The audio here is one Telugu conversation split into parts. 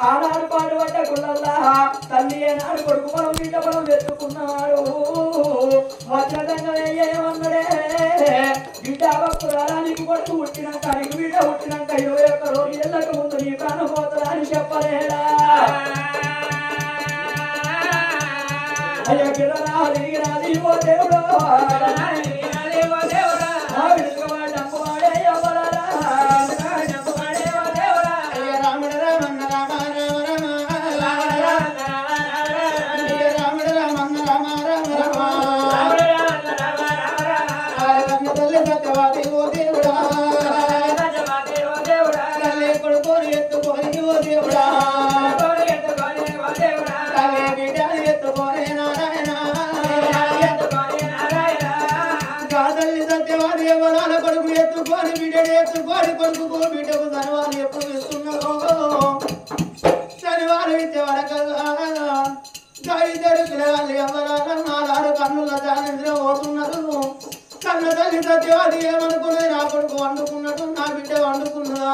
ఆనాడు పాటు పట్టకుండా తల్లి ఏనాడు కొడుకు పొలం బిడ్డ పొలం వెతుకున్నాడు వజ్రదంగా ఏమన్నాడే బిడ్డ భక్తురాలా నీకు కొడుకు పుట్టినాక నీకు బిడ్డ పుట్టినాక 21 రోజులకు ముందు నీ ప్రాణం పోతుందా అని చెప్పలేడా అయ్యో గిరనా తిరిగినాది ఓ దేవుడు కన్న తల్లి సత్యవాది ఏమనుకున్నది నా కొడుకు వండుకున్నట్టు నా బిడ్డ వండుకున్నదా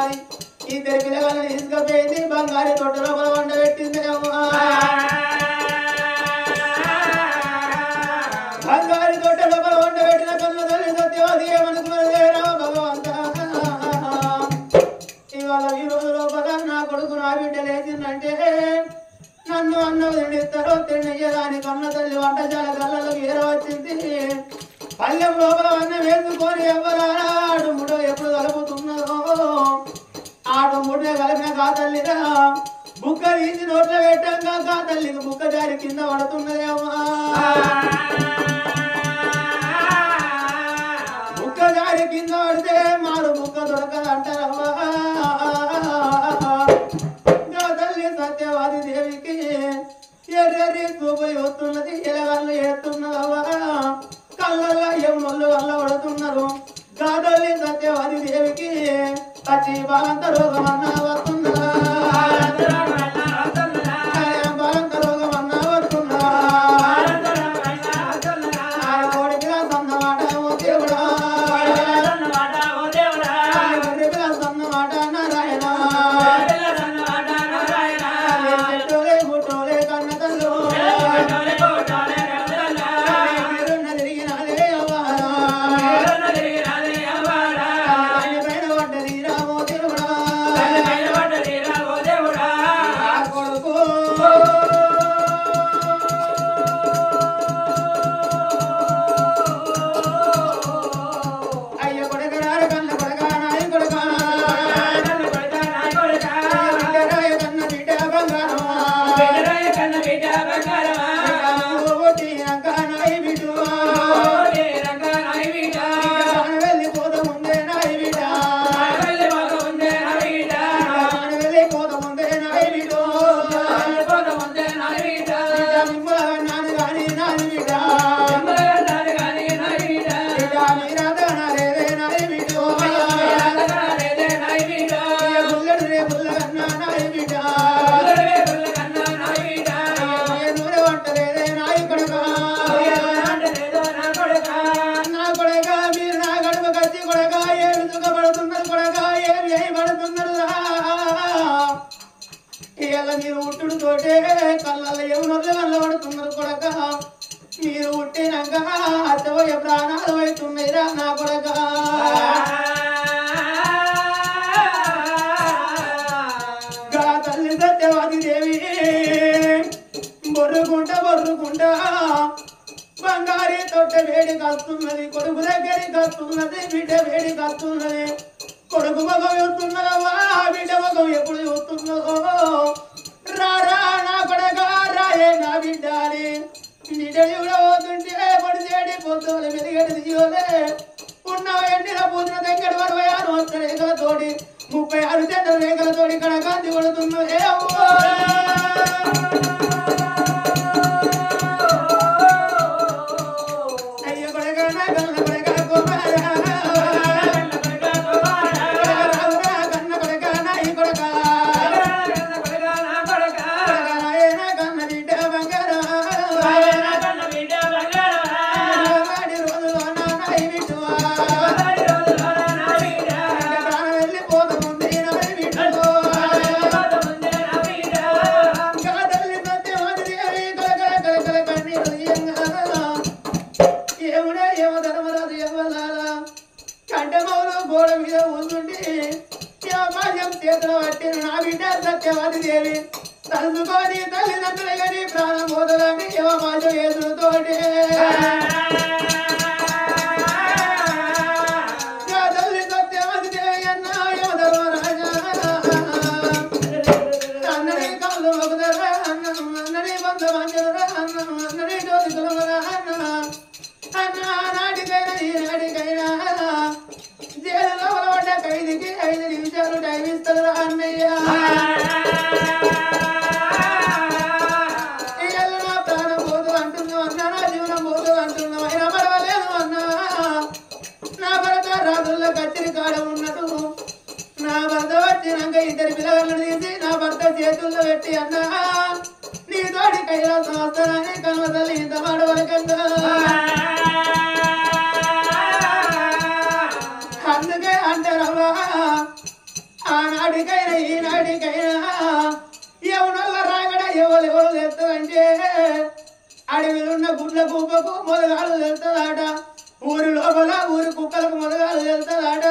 ఇద్దరు పిల్లగాలను తీసుకపోయింది బంగారు తొట్టలో వండ పెట్టింది బంగారు తొట్టలో వండ పెట్టిన కన్న తల్లి సత్యవాది ఏమనుకున్నది రామ భగవంత ఇవాళ ఈ రోజు లోపల నా కొడుకు నా బిడ్డ లేచిందంటే నన్ను అన్నం తిండిస్తారో తిండియదాని కన్న తల్లి వంటశాల కళ్ళలో ఏర వచ్చింది పల్లెం లోపల అన్నం వేసుకొని ఎవరారా ఆడుముడో ఎప్పుడు కలుపుతున్నదో ఆడుముడే కలిపిన కా తల్లిరా బుక్క తీసి నోట్లో పెట్టాక కా తల్లికి బుక్క జారి కింద పడుతున్నదేమా బుక్క జారి కింద పడితే మారు బుక్క దొరకదంటారమ్మా తల్లి సత్యవాది దేవికి ఎర్రెర్రి చూపులు వస్తున్నది ఎలగల్లు ఎత్తున్నదవ్వా కళ్ళల్లో యమునోళ్ళు వల్ల పడుతున్నారు గాదల్లి సత్యవాది దేవికి పచ్చి బాలంత రోగమన్నా వస్తున్నదా బాలంత రోగమన్నా వస్తున్నదా కోడికి సన్నమాట ఓ దేవుడా కోడికి సన్నమాట నారాయణ గుట్టోలే కన్న తల్లు మీరు ఉట్టుడు తోటే కళ్ళల్లో ఎవరు వల్ల పడుతున్నారు కొడక మీరు ఉట్టినాక అత్తవయ్య ప్రాణాలు అవుతున్నాయిరా నా కొడక తల్లి సత్యవాది దేవి బొర్రుకుంటా బంగారీ తొట్ట వేడి కస్తున్నది కొడుకు దగ్గరికి కస్తున్నది బిడ్డ వేడి కస్తున్నది కొడుకు మగం చూస్తున్నదమ్మా బిడ్డ మగం ఎప్పుడు చూస్తున్నదో రారా నా కొడక రాయే నా బిడ్డాలి బిడ్డ కూడా పోతుంటే పొడిచేడి పొద్దులు వెలిగడి దియోలే ఉన్న ఎండిన పూసిన దగ్గర 26 రేఖలతోటి 36 చెడ్డ రేఖలతోటి కడకాంతి కొడుతున్నదే అయ్య కొడక నా కన్న కొడక కుమారా Bye. గోడ మీద కూర్చుండి శివపాశం చేతిలో పట్టిన నా బిడ్డ సత్యవతి దేవి తలుచుకొని తల్లిదండ్రులు కానీ ప్రాణం పోతుందని శివపాశం ఎదురుతోటే తల్లి సత్యవతి దేవి అన్న యమధర్మరాజా అన్నని కళ్ళు మొగుదరా అన్నం అన్నని బంధుమంజరా అన్నం అన్నని జ్యోతికులరా అన్న అన్న నాటికైనా ఈనాటికైనా జైలులో పడ్డ ఖైదీకి 5 నిమిషాలు టైం ఇస్తారా అన్నయ్య ఇవాళ నా ప్రాణం పోదు అంటున్నావు అన్న నా జీవనం పోదు అంటున్నావు అయినా పర్వాలేదు అన్న నా భర్త రాజుల్లో కచ్చిరి కాడ ఉన్నట్టు నా భర్త వచ్చినాక 2 పిల్లగాళ్ళను తీసి నా భర్త చేతుల్లో పెట్టి అన్నా నీ తోడి కైలాసం వస్తానని కన్వ తల్లి ఇంత మాట వరకంగా అందుకే అంటారవ్వా ఆనాటికైనా ఈనాటికైనా ఎవనల్ల రాగడ ఎవరు తెస్తారంటే అడవిలున్న గుడ్ల కుప్పకు మొదగాలు తెస్తాడట ఊరి లోపల ఊరి కుక్కలకు మొదగాలు తెస్తాడట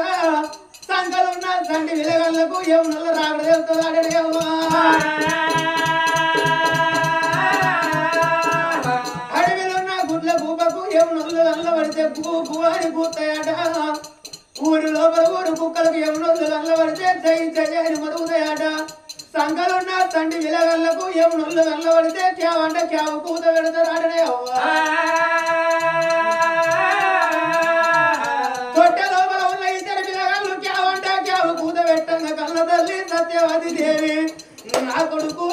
సంకలున్న సంటి విలగళ్ళకు ఎవనల్ల రాగడ తెస్తాడట అవ్వా అడవిలున్న గుడ్ల కుప్పకు ఎవనల్ల అల్లబడితే పువ్వు అని పూతాయట ఊరి లోపల ఊరు కుక్కలకు యమునోళ్ళు అల్లబడితే చెయ్యి మరుగుతాయట సంకలున్న తండ్రి విలగళ్ళకు యమునోళ్ళు అల్లబడితే క్యావంటే క్యావు కూత పెడతారాడనే కొట్టె లోపల ఉన్న 2 పిల్లగాళ్ళు క్యావంటే క్యావు కూత పెట్టంగా కన్న తల్లి సత్యవతి దేవి నా కొడుకు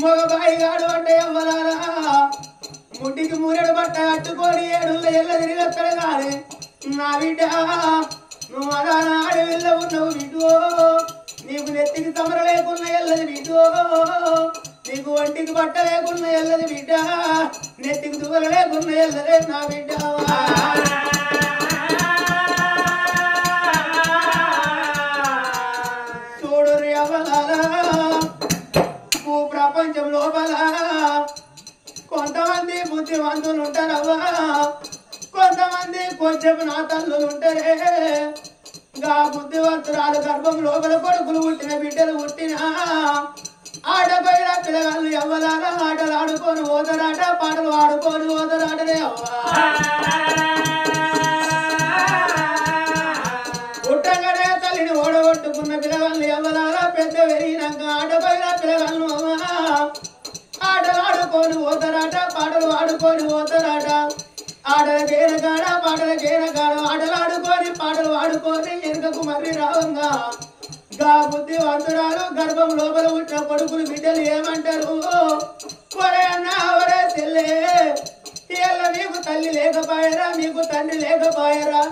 మగబాయిగాడు అంటే అవ్వలారా ముట్టికి మూరెడు బట్ట కట్టుకొని 7 ఏళ్ళ తిరిగొస్తాడు కానీ నా బిడ్డ నువ్వు అలా అడవిలో ఉన్నావు బిడ్డో నీకు నెత్తికి సమర లేకున్నా ఎల్లది బిడ్డో నీకు ఒంటికి బట్ట లేకున్నా ఎల్లది బిడ్డ నెత్తికి దువ్వల లేకున్నా ఎల్లదే నా బిడ్డ చూడు అవ్వలారా ప్రపంచం లోపల కొంతమంది బుద్ధివంతులు ఉంటారవ్వా కొంతమంది కొంచెం నా తల్లులు ఉంటారే గా బుద్ధివంతురాలు గర్భం లోపల కొడుకులు పుట్టిన బిడ్డలు పుట్టిన ఆడపైన పిల్లగాళ్ళు ఎవ్వలారా ఆటలు ఆడుకొని పోతారాట పాటలు ఆడుకొని పోతారాటనే అవ్వా పుట్టంగానే తల్లి తల్లిని ఓడగొట్టుకున్న పిల్లగాళ్ళు ఎవరాలా పెద్ద పెరిగినాక ఆటపైన పిల్లగాళ్ళు ఆటలు ఆడుకొని పోతారాట పాటలు ఆడుకొని పోతారాట ఆటలకైన కాడ పాటలకైన కాడ ఆటలు ఆడుకొని పాటలు ఆడుకొని వెనుకకు మర్రి రావంగా గా బుద్ధివంతురాలు గర్భం లోపల పుట్టిన కొడుకులు బిడ్డలు ఏమంటారు ఒరే అన్న ఒరే చెల్లే ఇయ్యల్ల మీకు తల్లి లేకపోయారా మీకు తండ్రి లేకపోయారా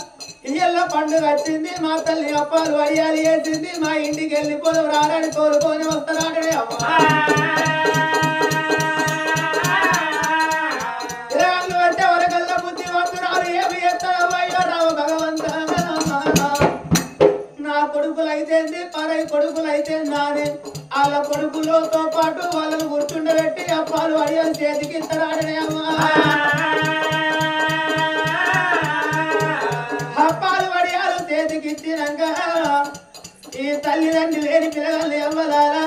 ఇయ్యల్ల పండుగ వచ్చింది మా తల్లి అప్పాలు వడియాలు వేసింది మా ఇంటికి వెళ్ళిపోదు రారని కోరుకొని వస్తారాటనే అమ్మా అంటే వరకల్లా బుద్ధివంతురాలు ఏమి చేస్తారయ్యో రావు భగవంత నా కొడుకులు అయితేంది పరై కొడుకులు అయితే నానే వాళ్ళ కొడుకులతో పాటు వాళ్ళను గుర్తుండబెట్టి అప్పాలు వడియాలు చేతికి ఇస్తారాటనే అమ్మా అప్పాలు వడియాలు చేతికి ఇచ్చినాక ఈ తల్లిదండ్రి లేని పిల్లలు ఎవ్వలారా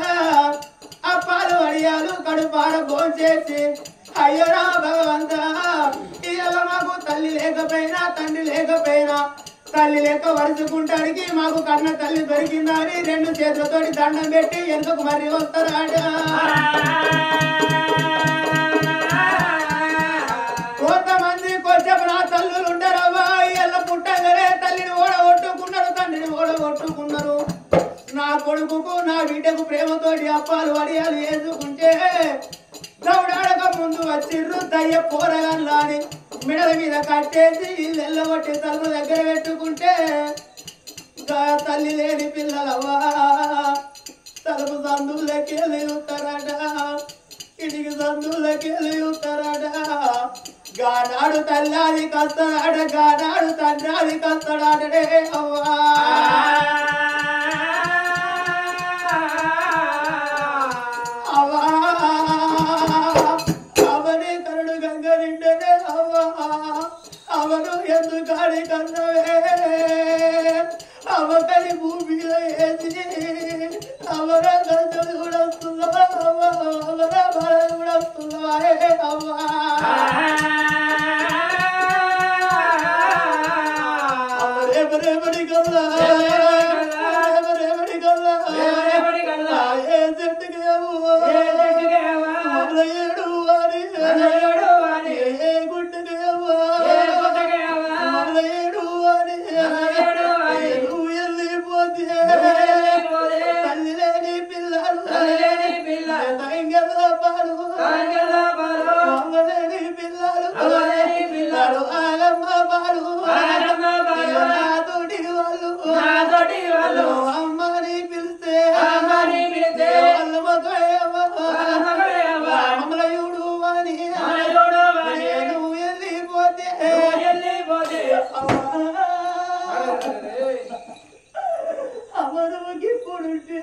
అప్పాలు వడియాలు కడుపార భోంచేసి అయ్యోరా భగవంత ఇవాళ మాకు తల్లి లేకపోయినా తండ్రి లేకపోయినా తల్లి లేక వరుసుకుంటానికి మాకు కన్న తల్లి దొరికిందని రెండు చేతులతోటి దండం పెట్టి ఎందుకు మరి వస్తారాట కొంతమంది కొంచెం నా తల్లులు ఉండరవ్వా ఇళ్ళ పుట్టగానే తల్లిని ఓడగొట్టుకున్నారు తండ్రిని ఓడగొట్టుకున్నారు నా కొడుకుకు నా బిడ్డకు ప్రేమతోటి అప్పాలు వడియాలు వేసుకుంటే దౌడాడక ముందు వచ్చిర్రు దయ్య పోరగాన్ని మిడల మీద కట్టేసి వెళ్ళగొట్టి తలుపు దగ్గర పెట్టుకుంటే తల్లి లేని పిల్లలవ్వా తలుపు సందులకి వెళ్ళిస్తారట ఇంటికి సందులకి వెళ్ళిస్తారట గానాడు తల్లాది కస్తాడ గానాడు తండ్రాది కస్తాడే అవ్వా అవను ఎందుకని కన్నవే అవకని భూమిలో వేసి అవర గంటలు కూడా వస్తుందా అవర బల కూడా వస్తుందా అవ్వా రేపటి కల్లా రేపటి కల్లా ఏ చెట్టుకి ఏడు అని ఏ గుడ్డకి ఏడు అని నువ్వు వెళ్ళిపోతే తల్లి లేని పిల్లలు పాలు అమ్మలేని పిల్లలు ఆగమ్మ పాలు నాతోటి వాళ్ళు అమ్మని పిలిస్తే వాళ్ళ మమ్మలయుడు అని నువ్వు వెళ్ళిపోతే అమ్మను గిప్పుడుంటే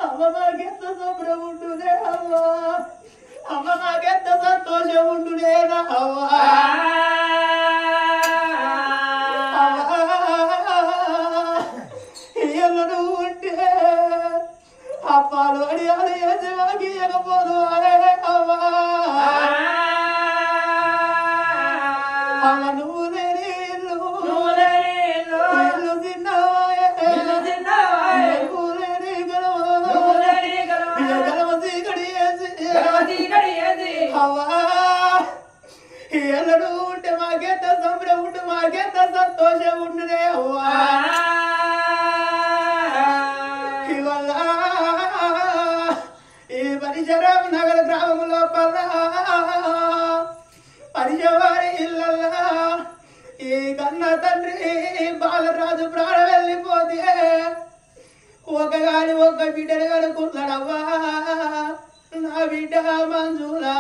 అమ్మ నాకెంత సంబరం ఉంటునే అవ్వా అమ్మ నాకెంత సంతోషం ఉంటునేనా అవ్వా ఇయ్యలను ఉంటే అప్పాలు అడియాలు వేసి వాకి ఇవ్వకపోదు అవ్వా అమ్మ నువ్వు లేని ఇల్లు ఎల్లడు ఉంటే మాకెంత సంబరం ఉంటే మాకెంత సంతోషం ఉండునే అవ్వా ఇవల్ల ఈ పరిసరం నగర గ్రామంలో పరిచవారి ఇళ్ళల్లా ఈ కన్న తండ్రి బాలరాజు ప్రాణం వెళ్ళిపోతే ఒకగాని ఒక బిడ్డను కనుక్కున్నాడవ్వా నా బిడ్డ మంజులా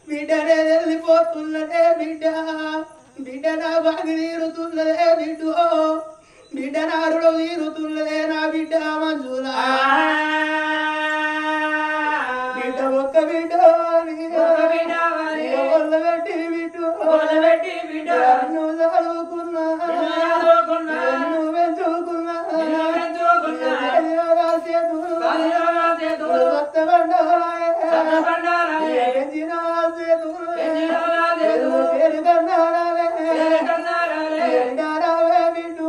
బిడ్డనే వెళ్ళిపోతున్నదే బిడ్డ నా బాగి తీరుతున్నదే బిడ్డ నా రుణం తీరుతున్నదే నా బిడ్డ మంజులా బిడ్డ ఒక్క బిడ్డ పెట్టి బిడ్డ నువ్వు చదువుకున్నా నువ్వు పెంచుకున్నా పేరు కన్నారావే బిడ్డు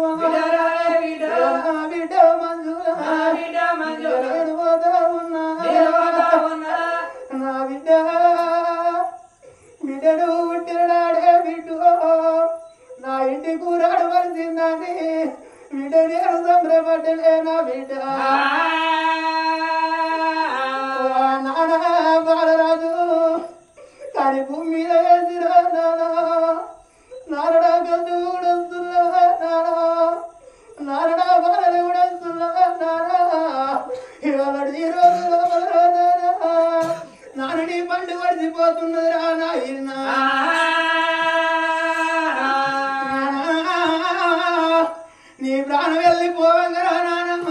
కానీ బిడ్డ నేను సంబరపడ్డలే నా బిడ్డ నానా బాలరాజు కానీ భూమి మీద వేసిరా నారడా గల్లు కూడా వస్తున్నా నారడా బాలలు కూడా వస్తున్నా ఇవాళ ఈ రోజులో నానడి పండు పడిచిపోతున్నది రా నాయన నీ ప్రాణం వెళ్ళిపోవంగరా నానమ్మ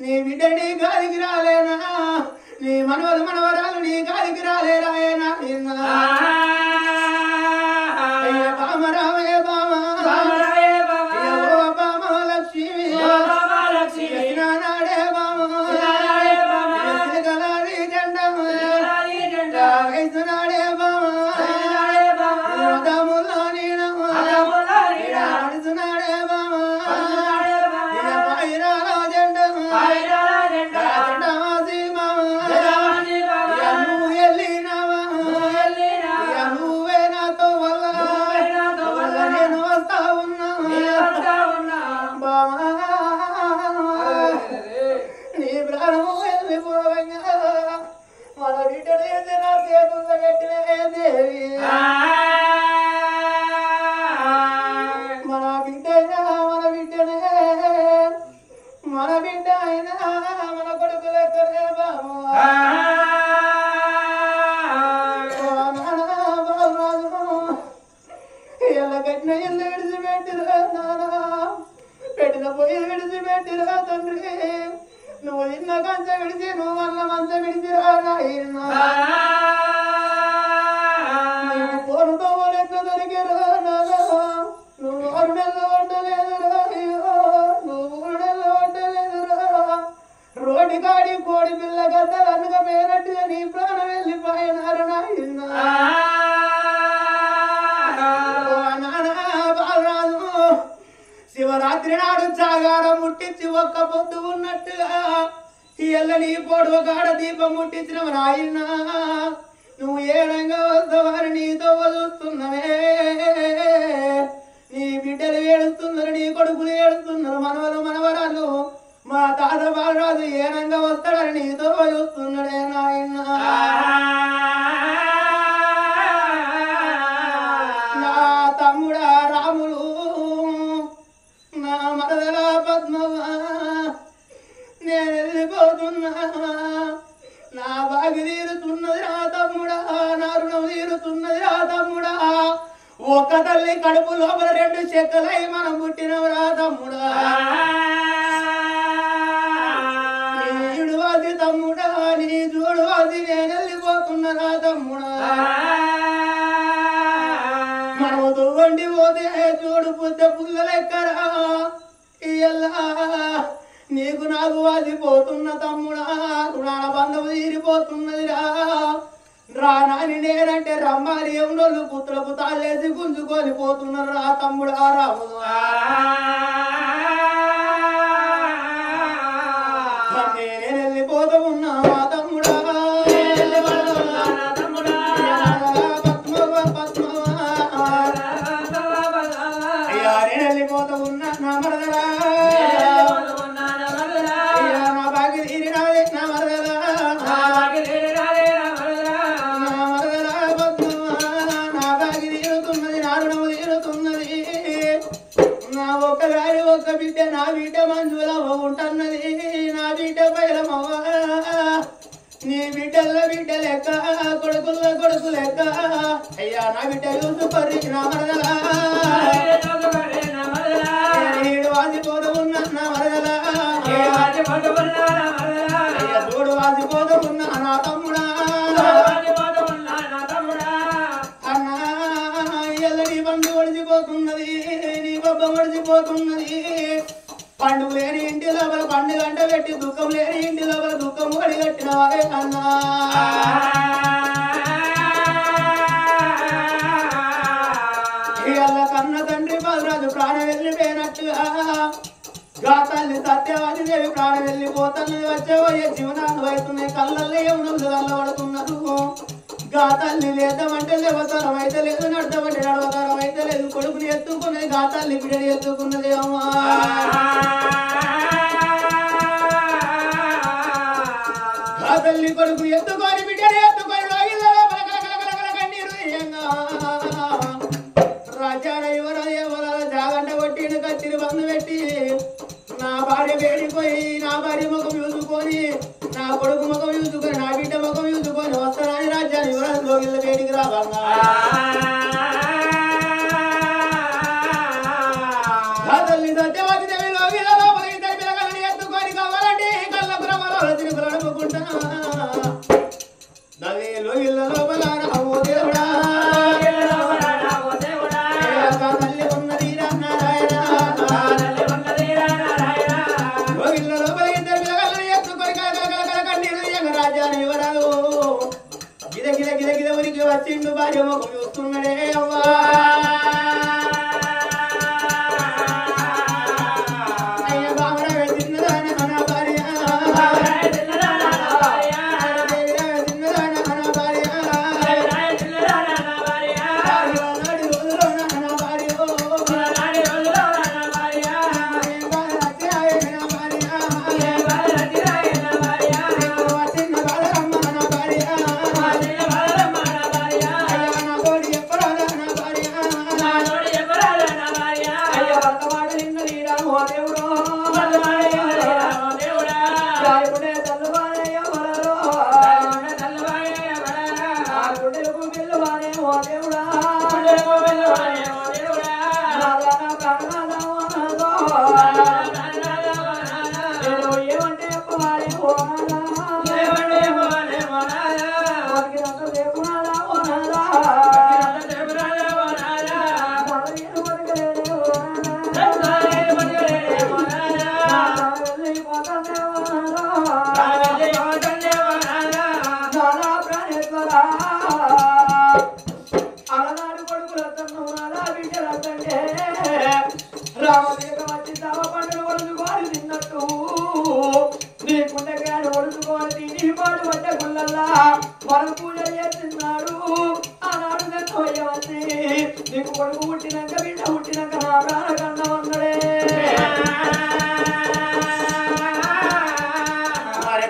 నీ బిడ్డ నీ గాలికి రాలేనా నీ మనవలు మనవరాలు నీ గాలికి రాలేరా నాయన బామ రామయ్య బామ బామ లక్ష్మి నాడే బామ గలాది జెండ వయసునాడే బామ దములో నీడమునాడే బామ పైరాలో జెండ జెండవాసి బామ నువ్వు వెళ్ళినావా నువ్వే నాతో వల్ల నేను వస్తా ఉన్నా బామ నీ ప్రాణము వెళ్ళిపోవంగా మన బిడ్డలు ఏంది నా చేతుల్లో పెట్టినే దేవి మన బిడ్డైనా మన బిడ్డ అయినా మన కొడుకు లెక్కనే బాము ఇలా కట్టిన ఇల్లు విడిచిపెట్టిరా నానా పెట్టిన పొయ్యి విడిచిపెట్టిరా తండ్రి నువ్వు తిన్న కంచ విడిచి నువ్వు వల్ల మంచ విడిచిరా నాయన నువ్వు పోరుతో ఎట్లా దొరికిరా నానా నువ్వు 6 నెలలు వండలేదురా అయ్యో నువ్వు 3 నెలలు వండలేదురా రోడ్డు కాడి కోడి పిల్ల గద్ద వెనుక పేరట్టుగా నీ ప్రాణం వెళ్ళిపోయినారు నాయన బాలరాజు శివరాత్రి నాడు జాగారం ముట్టించి ఒక్క పొద్దు ఉన్నట్టుగా ఎల్ల నీ పొడవు కాడ దీపం ముట్టించిన నాయన నువ్వు ఏడంగా వస్తావని నీతో వదులుతున్నవే నీ బిడ్డలు ఏడుస్తున్నారు నీ కొడుకులు ఏడుస్తున్నారు మనవలు మనవరాలు మా తాత బాలరాజు ఏనంగా వస్తాడని నీతో వదులుతున్నాడే నాయన నా తమ్ముడా రాములు నా మరదల పద్మవ నేను వెళ్ళిపోతున్నా నా బాగి తీరుతున్నది రా తమ్ముడా నా రుణం తీరుతున్నది రా తమ్ముడా ఒక్క తల్లి కడుపు లోపల 2 చెక్కలై మనం పుట్టినవు రా తమ్ముడా నీ ఈడువాది తమ్ముడా నీ చూడువాది నేను వెళ్ళిపోతున్నా రా తమ్ముడా మనము దువ్వండి పోతే చూడు పుద్ద పుల్ల లెక్కరా ఇయ్యల్లా నీకు నాకు వాసిపోతున్న తమ్ముడా రుణాల బంధము తీరిపోతున్నదిరా రా నాని నేనంటే రమ్మాలి ఎవడోళ్ళు పుత్రులకు తాళ్ళేసి గుంజుకొని పోతున్నారు రా తమ్ముడా రాముడు నేను వెళ్ళిపోతూ ఉన్నా మా తమ్ముడా అయ్యా నేను వెళ్ళిపోతూ ఉన్నా నా మరదలా నా బాగి తీరినాదే నా మరదలా ఒక్క బిడ్డ నా బిడ్డ మంజులమ్మ ఉంటున్నది నా బిడ్డ పైలమవ్వ నీ బిడ్డల బిడ్డ లెక్క కొడుకుల కొడుకు లెక్క అయ్యా నా బిడ్డ యూసుఫరి నా మరదలా ఏడు వాసిపోతూ ఉన్నా నా మరదలా అయ్యా తోడు వాసిపోతూ ఉన్నా నా తమ్ముడా అన్నా ఇయ్యల నీ బండు ఒడిచిపోతున్నది నీ బొబ్బ ఒడిచిపోతున్నది పండుగ లేని ఇంటి లోపల పండుగ గంట పెట్టి దుఃఖం లేని ఇంటి లోపల దుఃఖం ఒడిగట్టిన వారే అన్నా ఇయ్యల కన్న తండ్రి బాలరాజు ప్రాణం వెళ్ళిపోయినట్టుగా గా తల్లి సత్యవాది దేవి ప్రాణం వెళ్ళిపోతున్నది వచ్చేవయ్యే జీవనాలు అవుతున్నాయి కళ్ళల్లో ఏమన్నా కళ్ళబడుతున్నారు గా తల్లి లేద్దామంటే లేవతరం అయితే లేదు, నడతామంటే నడవతరం అయితే లేదు. కొడుకుని ఎత్తుకున్నది గా తల్లి బిడ్డని ఎత్తుకున్నది అమ్మా. గా తల్లి కొడుకు ఎత్తుకొని బిడ్డని ఎత్తుకొని లోగిళ్ళలో కన్నీరు రాజ్యాల ఎవరాల జాగంట కొట్టిన కత్తిని బంధు పెట్టి నా భార్య వేడిపోయి నా భార్య ముఖం చూసుకొని నా కొడుకు ముఖం చూసుకొని నా బిడ్డ ముఖం చూసుకొని వస్తానని రాజ్యాన్ని ఎవరాలు లోగిళ్ళ వేడికి రావాలన్నా. తల్లి సత్యవతి దేవి లోగిళ్ళ లోపల ఇద్దరు పిల్లగాళ్ళని ఎత్తుకొని కావాలంటే కళ్ళ బ్రహ్మలో తిరుగులు అడుగుకుంటున్నా. తల్లి లోగిళ్ళ లోపల రామో దేవుడా తల్లి ఉన్నది నారాయణ. లోగిళ్ళ లోపల ఇద్దరు పిల్లగాళ్ళని ఎత్తుకొని కన్నీరు రాజ్యాన్ని ఎవరాలు గిద గిద గిద గిద ఉరికి వచ్చిండు భార్య ముఖం చూస్తున్నాడే అవ్వా.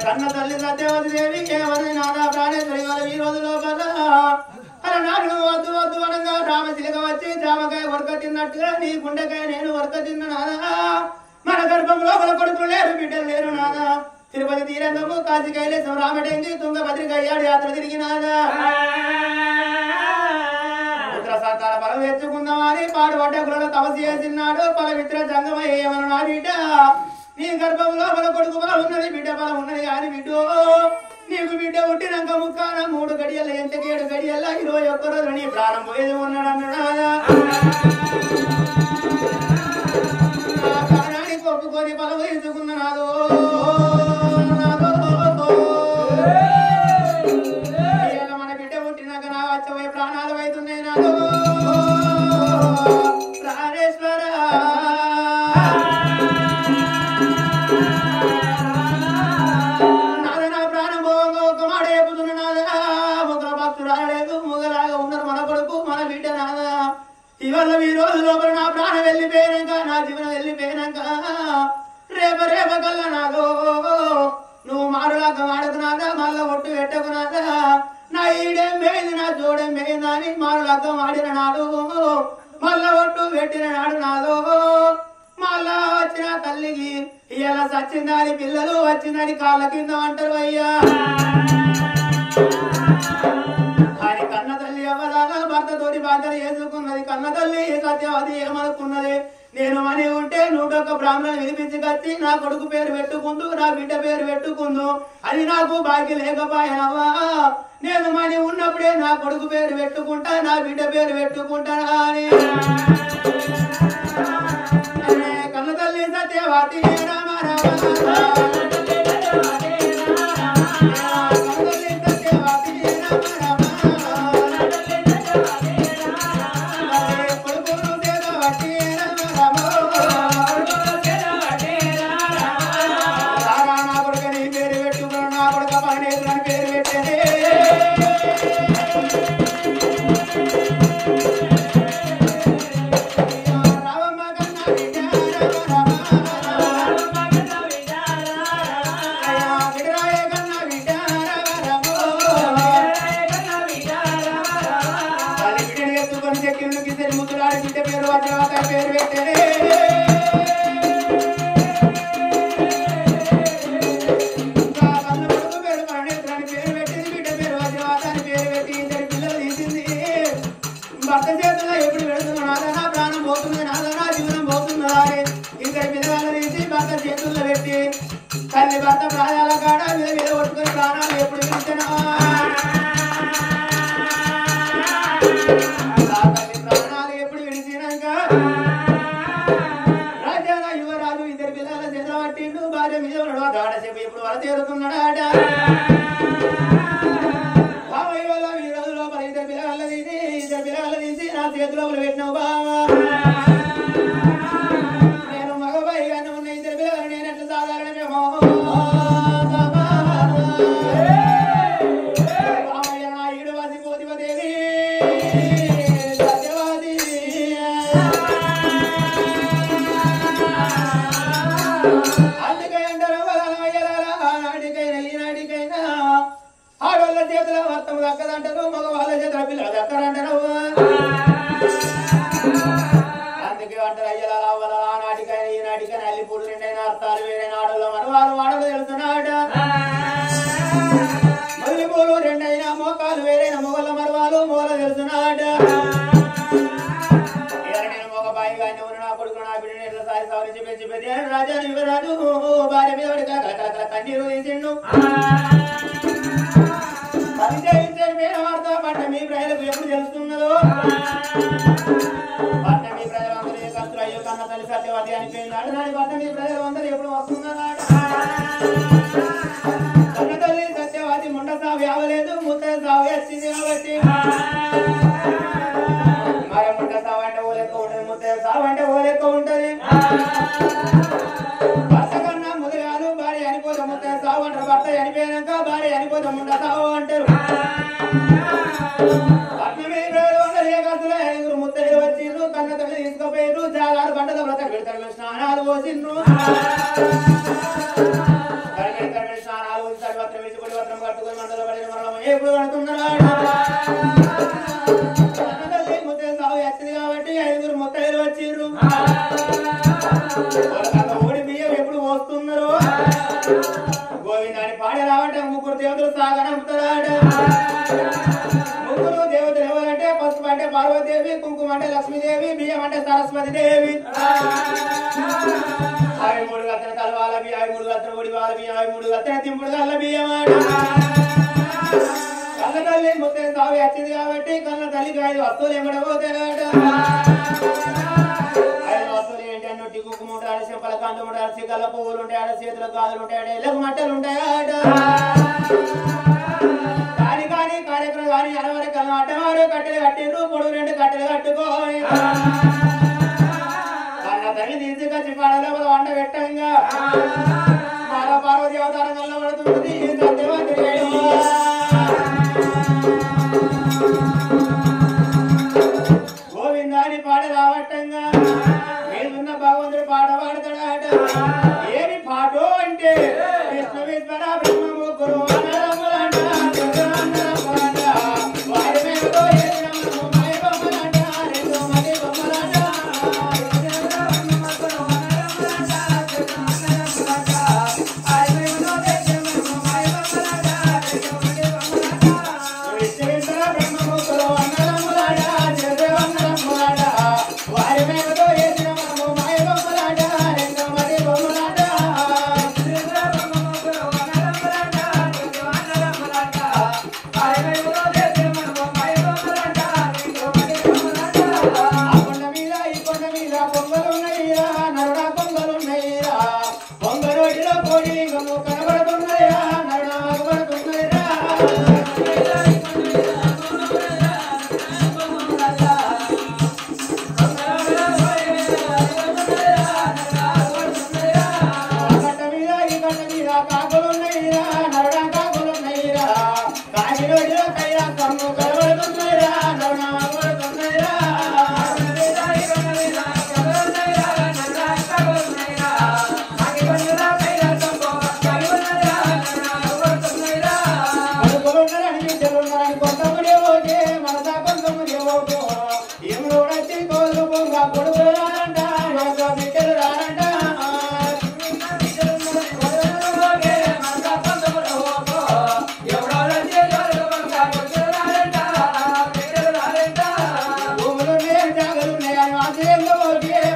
కన్న తల్లి సత్యవతి దేవి కేవలం నాదా ప్రాణేశ్వరి వాళ్ళ ఈ రోజు లోపల అలనాడు వద్దు వద్దు అనగా రామచిలక వచ్చి జామకాయ వరక తిన్నట్టుగా నీ గుండెకాయ నేను వరక తిన్న నాదా. మన గర్భంలో మన కొడుకులు లేరు బిడ్డలు లేరు నాదా. తిరుపతి తీరంగము కాశీ కైలేశం రామటెంగి తుంగభద్రికి అయ్యాడు యాత్ర తిరిగినాదా. పుత్ర సంతాన బలం తెచ్చుకుందామని పాడుపడ్డ గురువులు తపస్సు చేసినాడు. పవిత్ర జంగమయ్యేమను నా బిడ్డ నీ గర్భంలో మన కొడుకు బలం ఉన్నది బిడ్డ బలం ఉన్నది కాని బిడ్డో నీకు బిడ్డ పుట్టినాక ముక్కాన 3 గడియల ఎంత 7 గడియల 21 రోజులు నీ ప్రాణం పోయేది ఉన్నాడు అన్నాడా. నా ప్రాణానికి ఒప్పుకొని బలం వేసుకున్నాదో మన బిడ్డ పుట్టినాక నా వచ్చే ప్రాణాలు అవుతున్నాయి నాదో ప్రాణేశ్వర. ఇవాళ ఈ రోజు లోపల నా ప్రాణం వెళ్ళిపోయినాక నా జీవనం వెళ్ళిపోయినాక రేప కల్లా నాదో నువ్వు మారులాగా మాడుకున్నాదా మళ్ళా ఒట్టు పెట్టకున్నాదా. నా ఈడేం పోయింది నా జోడేం పోయిందా అని మారులాగా మాడిన నాడు మళ్ళా ఒట్టు పెట్టిన నాడు నాదో. మళ్ళా వచ్చిన తల్లికి ఇలా సచ్చిందని పిల్లలు వచ్చిందని కాళ్ళ కింద అంటారు అయ్యా. అని కన్న తల్లి ఎవరాగా భర్తతోటి బాధ్యత చేసుకున్నది. కన్న తల్లి సత్యవతి ఏమనుకున్నది, నేను మని ఉంటే 101 బ్రాహ్మణులు వినిపించి కచ్చి నా కొడుకు పేరు పెట్టుకుంటూ నా బిడ్డ పేరు పెట్టుకుందు. అది నాకు బాకీ లేకపోయినవా. నేను మని ఉన్నప్పుడే నా కొడుకు పేరు పెట్టుకుంటా నా బిడ్డ పేరు పెట్టుకుంటానా అని కన్న తల్లి సత్యవతి రామ తల్లి భర్త ప్రాణాల కాడ మీద కొట్టుకుని ప్రాణాలు ఎప్పుడు పిలిచినా తల్లి ప్రాణాలు ఎప్పుడు విడిచినాక రాజాల యువరాజు ఇద్దరు పిల్లల చేతుల పట్టిండు భార్య మీద ఉన్నాడు దాడ చెప్పి ఇప్పుడు వల చేరుతున్నాడాట బాబాయ్ వల్ల ఈ రోజు లోపల ఇద్దరు పిల్లగాళ్ళ తీసి నా చేతిలో పెట్టినావు బావా నేను మగబాయి గానే ఉన్న ఇద్దరు పిల్లలు నేను ఎట్లా సాధారణమేమో బాబాయ్య నా ఈడు వాసి పోతివదేవి సత్యవాది అందుకై అంటారు నాటికైనా ఈనాటికైనా ఆడవాళ్ళ చేతుల వర్తం దక్కదంటారు మగవాళ్ళ చేతుల పిల్లలు దక్కరంటారు అందుకే అంటారు అయ్యలా వాళ్ళ నాటికైనా ఈనాటికైనా అల్లిపూడు రెండైనా అర్థాలు వేరైన ఆడవాళ్ళ మనవారు వాడలు తెలుస్తున్నాడ మల్లిపూలు రెండైనా మోకాలు వేరైన మొగల మరవాలు మొగల తెలుస్తున్నాడ నేను మొగ బాయి కానీ ఉన్న నా కొడుకు నా బిడ్డని ఎట్లా సాయి సావరించి పెంచి పెద్ద రాజా యువరాజు భార్య మీద కలకల కన్నీరు తీసిండు పరిచయించని మేనవార్త పట్ట మీ ప్రజలకు ఎప్పుడు తెలుస్తున్నదో పట్ట మీ ప్రజలందరూ ఏ కస్తులు అయ్యో కన్న తల్లి సత్యవతి అనిపోయింది నాడు పట్ట మీ ప్రజలు అందరూ ఎప్పుడు వస్తున్నాడు కన్న తల్లి సత్యవతి ముండ సాగు యావలేదు ముద్ద సాగు వచ్చింది కాబట్టి మరి ముండ సాగు అంటే ఓ లెక్క ఉంటుంది ముద్ద సాగు అంటే ఓ లెక్క ఉంటుంది భర్త కన్నా ముదగాలు భార్య అనిపోతే ముద్ద సాగు అంటారు భర్త అనిపోయాక భార్య అనిపోతే ముండ సాగు అంటారు ముత్తలు వచ్చిండ్రు కన్న తల్లి తీసుకుపోయిండ్రు జాగారు బండల వ్రత పెడతారు స్నానాలు పోసిండ్రు స్నానాలు పోసి వస్త్రం విడిచిపోయి వస్త్రం కట్టుకుని మండల పడిన మనం ఎప్పుడు పడుతున్నాడు కన్న తల్లి ముత్తలు సాగు వచ్చింది కాబట్టి 5 ముత్తలు వచ్చిండ్రు ఓడి బియ్యం ఎప్పుడు పోస్తున్నారు గోవిందాన్ని పాడే రావటం 3 దేవతలు సాగనంపుతాడు 3 దేవతలు ఎవరంటే పసుపు అంటే పార్వతీదేవి కుంకుమ అంటే లక్ష్మీదేవి బియ్యం అంటే సరస్వతి దేవి 3 గత్తెన తలవాల బియ్యం 3 గత్తెన ఒడి వాళ్ళ బియ్యం 3 గత్తెన తింపుడు గల్ల బియ్యం కన్న తల్లి ముత్తైన సాగు వచ్చింది కాబట్టి కన్న తల్లికి 5 వస్తువులు ఎమ్మడబోతాడు 5 వస్తువులు ఏంటి అన్నట్టు కుంకుమ ఉంటాడు చెంపల కందం ఉంటాడు చిక్కల పువ్వులు ఉంటాడు చేతుల గాజులు ఉంటాడు ఎలకు మట్టలు ఉంటాడు కానీ కార్యక్రమం కానీ అనవరి కన్నా అడ్డవారు కట్టెలు కట్టిండ్రు పొడుగు 2 కట్టెలు కట్టుకోని కన్న తల్లి తీసుకొచ్చి పాడలో వంట పెట్టంగా మరో పార్వతి అవతారం కలబడుతుంది సత్యవతి గోవిందాని పాట రావటంగా మీరున్న భగవంతుడు పాట పాడతాడట ఏమి పాటో అంటే కృష్ణ విశ్వర బ్రహ్మ ముగ్గురు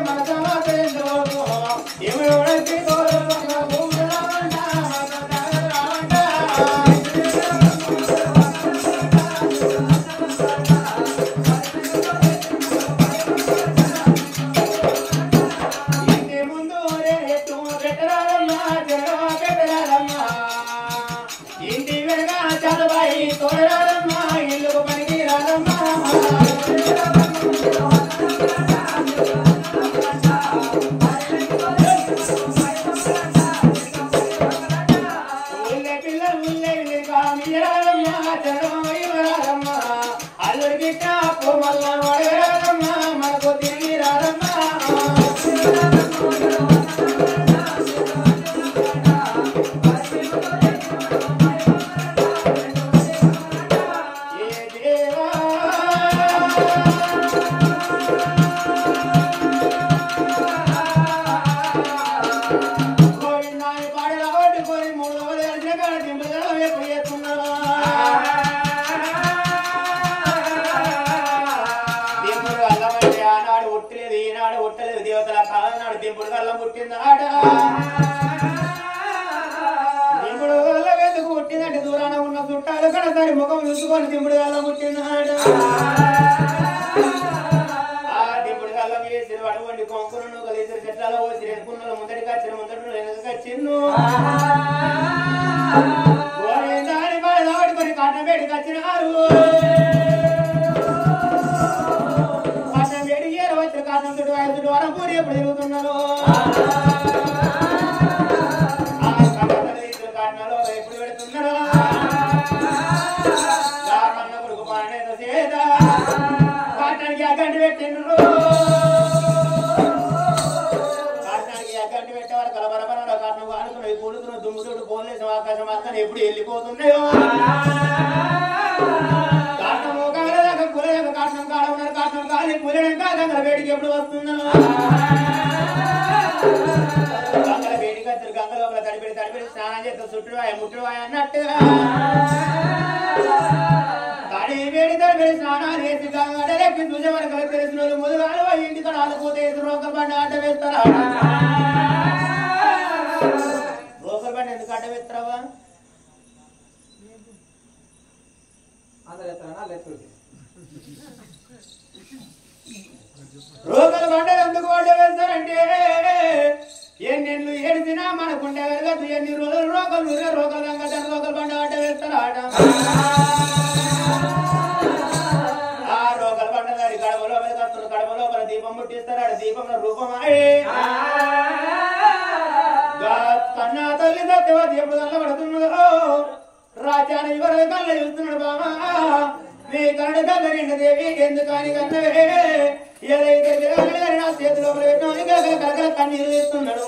మన సమాజంలో పెట్టరాదమ్మ ఇంటి వెనక చదవాయి తోడరాదమ్మ ఇల్లు పనికి రాదమ్మ అల్లుడికి కాపు మళ్ళా వడగరాదమ్మా మనకు తిరిగి రాదమ్మా ఏ దేవా గోవిందాన్ని పాడలా కొట్టుకొని 3 రోజులు కలిసిన కాడ దింపుగా ఎప్పుడుతున్నావా ఆనాడు ఉట్టలేదు ఈనాడు ఉట్టలేదు దేవతల కాలనాడు దింపుడు కళ్ళం పుట్టిందాడ దింపుడు వల్ల వెతుకు పుట్టిందంటే దూరాన ఉన్న చుట్టాలు కడసారి ముఖం చూసుకొని దింపుడు కళ్ళం పుట్టిందాడ ఆ దింపుడు కళ్ళం వేసి వడవండి కొంకును కలిసి చెట్లలో వచ్చి ఎదుకున్న ముందడికి వచ్చిన ముందడు వెనక వచ్చిన్ను దాని బాధ ఆడుకొని కాటం వేడికి వచ్చినారు కాటం చుట్టూ 5 వారం పూరి ఎప్పుడు తిరుగుతున్నారు కాటనలో ఎప్పుడు పెడుతున్నారు కన్న కొడుకు పాడేదో చేత కాటానికి అగ్గంటి పెట్టిండ్రు కాటానికి అగ్గంటి పెట్టేవారు కలబరబర కాటం ఆడుతున్నాయి కూడుతున్న దుమ్ము చుట్టూ పోలేసి ఆకాశం అంతా ఎప్పుడు వెళ్ళిపోతున్నాయో కాటం కాడ ఉన్నారు కాటం కాలి పూలడంకా గంగల వేడికి ఎప్పుడు వస్తున్నాను గంగల వేడికి వచ్చారు గంగ లోపల తడిపెడి స్నానం చేస్తే చుట్టువాయ ముట్టువాయ అన్నట్టుగా తడి వేడి తడిపెడి స్నానాలు వేసి గంగడెక్కి చూసే వరకు తెలిసిన వాళ్ళు ముందుగాలు ఇంటి కాడ ఆలిపోతే రోకల బండి ఆట వేస్తారా రోకల బండి ఎందుకు ఆట వేస్తారా రోగలు బండలు ఎందుకు వంట వేస్తారంటే ఎన్నెళ్ళు ఏడిసినా మనకుండే వెరగదు ఎన్ని రోజులు రోగలు రంగా రోగలు బండ ఆట వేస్తారు ఆట ఆ రోగలు బండ దాని కడవ లోపల కస్తున్న కడవ లోపల దీపం ముట్టిస్తారు ఆడ దీపంలో రూపమాయే కన్నా తల్లి సత్యవతి ఎప్పుడు కళ్ళబడుతున్నదో రాజ్యాన్ని ఎవరు కళ్ళ చూస్తున్నాడు బామా నీ కరడు గంగరిండ దేవి ఎందుకని కన్నవే ఏదైతే నా చేతిలో కన్నీరు ఇస్తున్నాడు